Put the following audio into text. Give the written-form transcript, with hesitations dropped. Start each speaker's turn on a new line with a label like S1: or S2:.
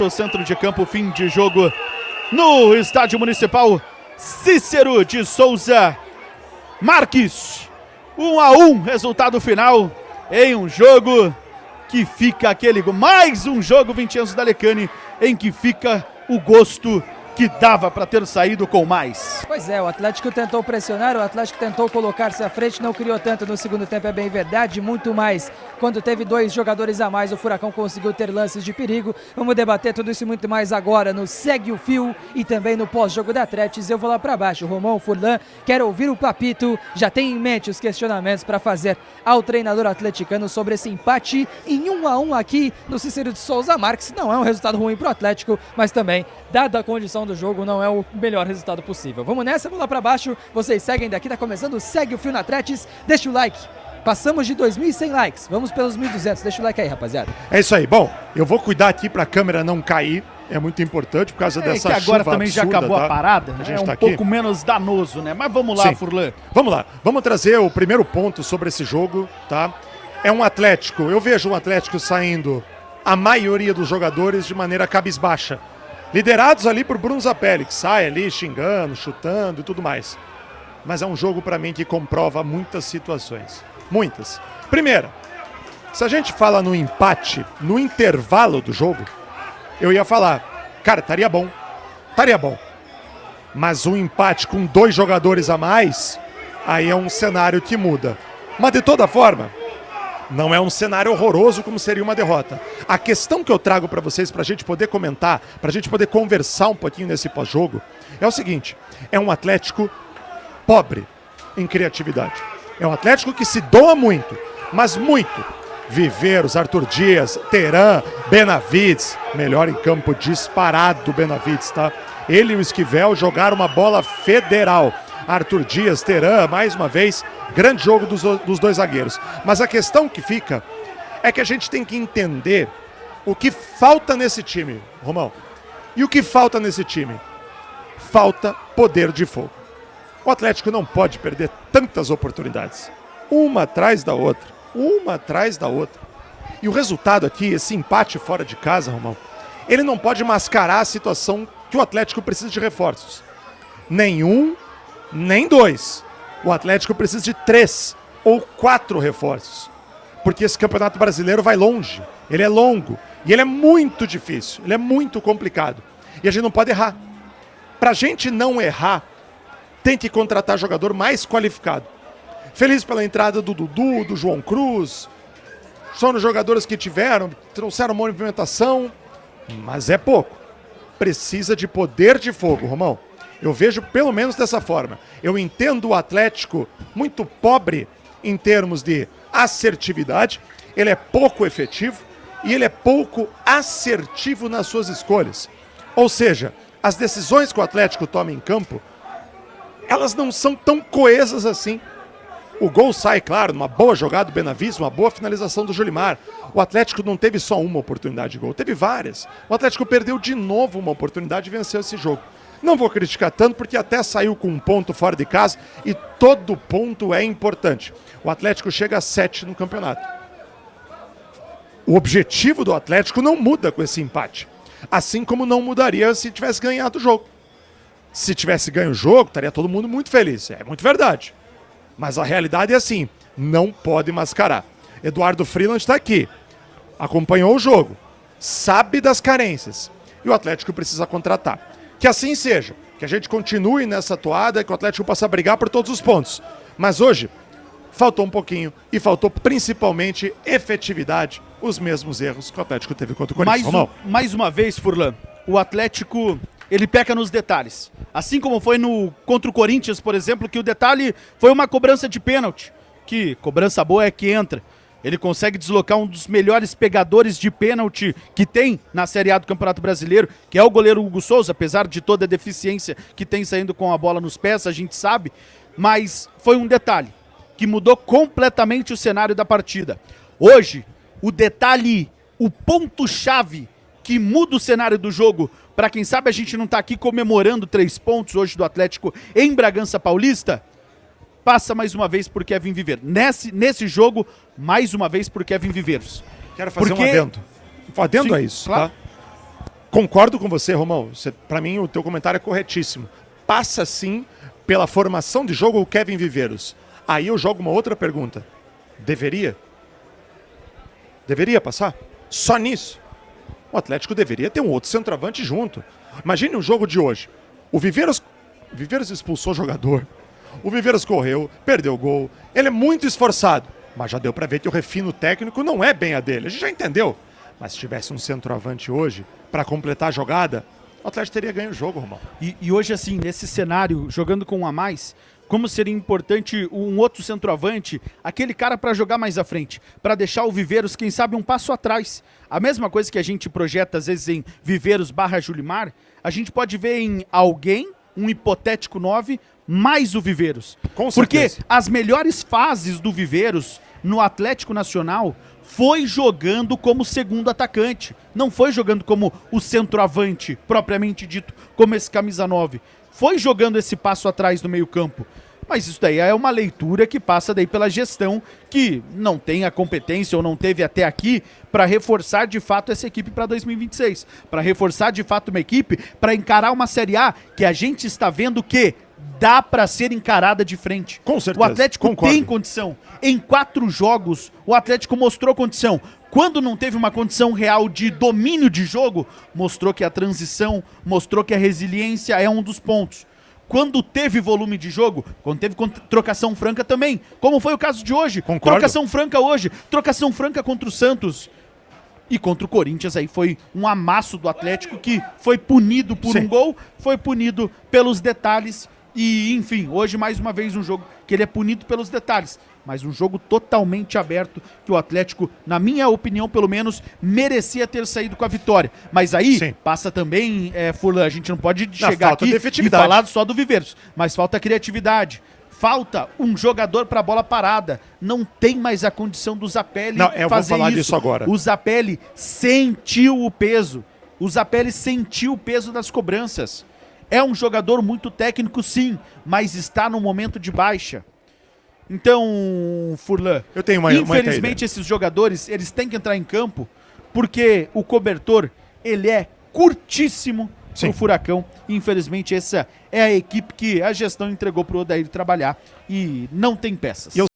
S1: O centro de campo, fim de jogo no Estádio Municipal Cícero de Souza Marques. 1-1, resultado final em um jogo que fica mais um jogo, 20 anos da Lecane, em que fica o gosto que dava para ter saído com mais.
S2: Pois é, o Atlético tentou pressionar, o Atlético tentou colocar-se à frente, não criou tanto no segundo tempo, é bem verdade, muito mais. Quando teve 2 jogadores a mais, o Furacão conseguiu ter lances de perigo. Vamos debater tudo isso e muito mais agora no Segue o Fio e também no pós-jogo da Atlético. Eu vou lá para baixo, Romão, Furlan, quero ouvir o Papito, já tem em mente os questionamentos para fazer ao treinador atleticano sobre esse empate em 1-1 aqui no Cícero de Souza Marques. Não é um resultado ruim para o Atlético, mas também, dada a condição do jogo, não é o melhor resultado possível. Vamos nessa, vamos lá para baixo, vocês seguem daqui, tá começando, Segue o Fio na Atlético, deixa o like. Passamos de 2.100 likes, vamos pelos 1.200, deixa o like aí, rapaziada.
S3: É isso aí, bom, eu vou cuidar aqui pra câmera não cair, é muito importante por causa dessa chuva
S1: que agora também
S3: absurda,
S1: já acabou
S3: tá?
S1: a parada,
S3: a gente
S1: é
S3: tá
S1: um
S3: aqui.
S1: pouco menos danoso, né? Mas vamos lá,
S3: Sim.
S1: Furlan.
S3: Vamos lá, vamos trazer o primeiro ponto sobre esse jogo, tá? É um Atlético, eu vejo um Atlético saindo, a maioria dos jogadores de maneira cabisbaixa. Liderados ali por Bruno Zapelli, que sai ali xingando, chutando e tudo mais. Mas é um jogo pra mim que comprova muitas situações. Muitas. Primeira, se a gente fala no empate, no intervalo do jogo, eu ia falar, cara, estaria bom. Estaria bom. Mas um empate com 2 jogadores a mais, aí é um cenário que muda. Mas de toda forma, não é um cenário horroroso como seria uma derrota. A questão que eu trago para vocês, para a gente poder comentar, para a gente poder conversar um pouquinho nesse pós-jogo, é o seguinte, é um Atlético pobre em criatividade. É um Atlético que se doa muito, mas muito. Viveiros, Arthur Dias, Teran, Benavides, melhor em campo disparado Benavides, tá? Ele e o Esquivel jogaram uma bola federal. Arthur Dias, Teran, mais uma vez, grande jogo dos 2 zagueiros. Mas a questão que fica é que a gente tem que entender o que falta nesse time, Romão. E o que falta nesse time? Falta poder de fogo. O Atlético não pode perder tantas oportunidades. Uma atrás da outra. Uma atrás da outra. E o resultado aqui, esse empate fora de casa, Romão, ele não pode mascarar a situação que o Atlético precisa de reforços. Nem 2. O Atlético precisa de 3 ou 4 reforços. Porque esse Campeonato Brasileiro vai longe. Ele é longo. E ele é muito difícil. Ele é muito complicado. E a gente não pode errar. Pra gente não errar, tem que contratar jogador mais qualificado. Feliz pela entrada do Dudu, do João Cruz. São os jogadores que trouxeram movimentação. Mas é pouco. Precisa de poder de fogo, Romão. Eu vejo pelo menos dessa forma. Eu entendo o Atlético muito pobre em termos de assertividade. Ele é pouco efetivo e ele é pouco assertivo nas suas escolhas. Ou seja, as decisões que o Atlético toma em campo, elas não são tão coesas assim. O gol sai, claro, numa boa jogada do Benavides, uma boa finalização do Julimar. O Atlético não teve só uma oportunidade de gol, teve várias. O Atlético perdeu de novo uma oportunidade e venceu esse jogo. Não vou criticar tanto, porque até saiu com um ponto fora de casa e todo ponto é importante. O Atlético chega a 7 no campeonato. O objetivo do Atlético não muda com esse empate. Assim como não mudaria se tivesse ganhado o jogo. Se tivesse ganho o jogo, estaria todo mundo muito feliz. É muito verdade. Mas a realidade é assim, não pode mascarar. Eduardo Freeland está aqui, acompanhou o jogo, sabe das carências. E o Atlético precisa contratar. Que assim seja, que a gente continue nessa toada, que o Atlético possa brigar por todos os pontos. Mas hoje, faltou um pouquinho e faltou principalmente efetividade, os mesmos erros que o Atlético teve contra o Corinthians.
S1: Mais uma vez, Furlan, o Atlético, ele peca nos detalhes. Assim como foi contra o Corinthians, por exemplo, que o detalhe foi uma cobrança de pênalti, que cobrança boa é que entra. Ele consegue deslocar um dos melhores pegadores de pênalti que tem na Série A do Campeonato Brasileiro, que é o goleiro Hugo Souza, apesar de toda a deficiência que tem saindo com a bola nos pés, a gente sabe, mas foi um detalhe que mudou completamente o cenário da partida. Hoje, o detalhe, o ponto-chave que muda o cenário do jogo, para quem sabe a gente não tá aqui comemorando 3 pontos hoje do Atlético em Bragança Paulista, passa mais uma vez por Kevin Viveiro. Nesse jogo, mais uma vez por Kevin Viveiros.
S3: Quero fazer um adendo. Um adendo a isso,
S1: claro.
S3: tá? Concordo com você, Romão. Para mim, o teu comentário é corretíssimo. Passa, sim, pela formação de jogo o Kevin Viveiros. Aí eu jogo uma outra pergunta. Deveria? Deveria passar? Só nisso? O Atlético deveria ter um outro centroavante junto. Imagine o jogo de hoje. O Viveiros expulsou o jogador. O Viveiros correu, perdeu o gol. Ele é muito esforçado. Mas já deu para ver que o refino técnico não é bem a dele. A gente já entendeu. Mas se tivesse um centroavante hoje, para completar a jogada, o Atlético teria ganho o jogo, Romão.
S1: E hoje, assim, nesse cenário, jogando com um a mais, como seria importante um outro centroavante, aquele cara para jogar mais à frente, para deixar o Viveiros, quem sabe, um passo atrás. A mesma coisa que a gente projeta, às vezes, em Viveiros / Julimar, a gente pode ver em alguém, um hipotético 9, mais o Viveiros.
S3: Com
S1: Porque
S3: certeza.
S1: as melhores fases do Viveiros no Atlético Nacional foi jogando como segundo atacante. Não foi jogando como o centroavante, propriamente dito, como esse camisa 9. Foi jogando esse passo atrás no meio-campo. Mas isso daí é uma leitura que passa daí pela gestão que não tem a competência ou não teve até aqui para reforçar de fato essa equipe para 2026. Para reforçar de fato uma equipe para encarar uma Série A que a gente está vendo que dá para ser encarada de frente.
S3: Com certeza.
S1: O Atlético
S3: Concordo.
S1: tem condição. Em 4 jogos, o Atlético mostrou condição. Quando não teve uma condição real de domínio de jogo, mostrou que a transição, mostrou que a resiliência é um dos pontos. Quando teve volume de jogo, quando teve trocação franca também, como foi o caso de hoje.
S3: Concordo.
S1: Trocação franca hoje, trocação franca contra o Santos. E contra o Corinthians aí foi um amasso do Atlético que foi punido por
S3: Sim.
S1: um gol, foi punido pelos detalhes. E, enfim, hoje mais uma vez um jogo que ele é punido pelos detalhes, mas um jogo totalmente aberto que o Atlético, na minha opinião, pelo menos, merecia ter saído com a vitória. Mas aí
S3: Sim.
S1: passa também, Furlan, a gente não pode chegar
S3: falta
S1: aqui
S3: de
S1: e
S3: efetividade.
S1: falar só do Viveiros, mas falta criatividade. Falta um jogador para bola parada. Não tem mais a condição do Zapelli
S3: Não, eu vou
S1: fazer
S3: falar
S1: isso.
S3: disso agora.
S1: O Zapelli sentiu o peso. O Zapelli sentiu o peso das cobranças. É um jogador muito técnico, sim, mas está no momento de baixa. Então, Furlan,
S3: Eu tenho uma
S1: infelizmente esses jogadores, eles têm que entrar em campo porque o cobertor, ele é curtíssimo pro Furacão. Infelizmente, essa é a equipe que a gestão entregou pro Odair trabalhar e não tem peças.